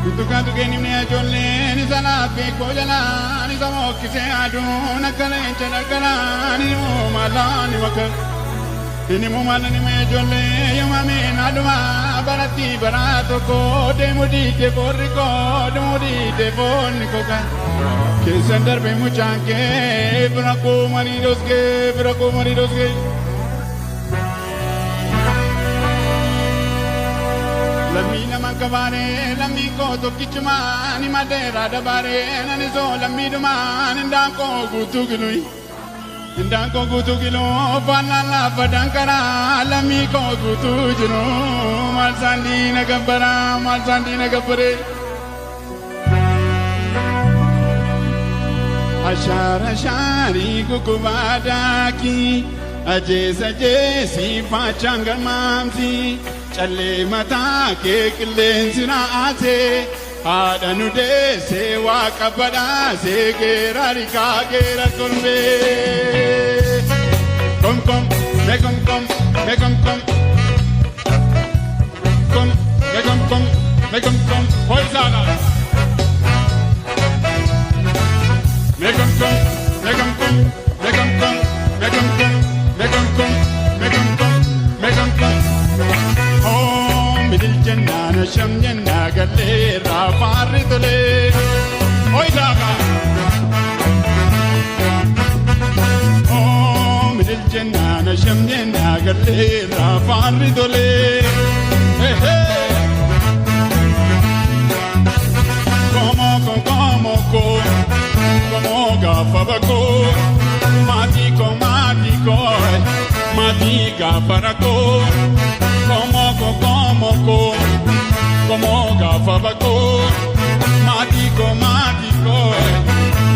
Kutukan tukeni ne jolle ni sana pe ko jala ni samo kise aduna kale chala kala ni mo malani wakal ni mo malani me jolle yumame naduma barati barato ko de mudi ke boriko de mudi de bon ko ka ke sandar be muchanke brako mani dosge Lammi naman kabare, lammi ko to kichuma ni madera da bare, nani so lammi duman, indang ko gutu kilo, fanala padankara, lammi ko gutu jino, mal sandi na gabare. Ashari kukubada ki, aje si pachangal mamsi. Challe mata ke kilensina ase adanu de se wa kabada se gerari ka gera kumbe kom me kom hoizana me kom midil janna sham janna galle rafar dole oi daga oh midil janna sham janna galle rafar dole hey hey como gafabako mati gafaraco como gafabako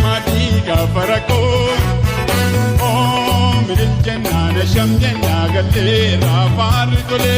mati gafaraco oh midil janna sham janna galle rafar dole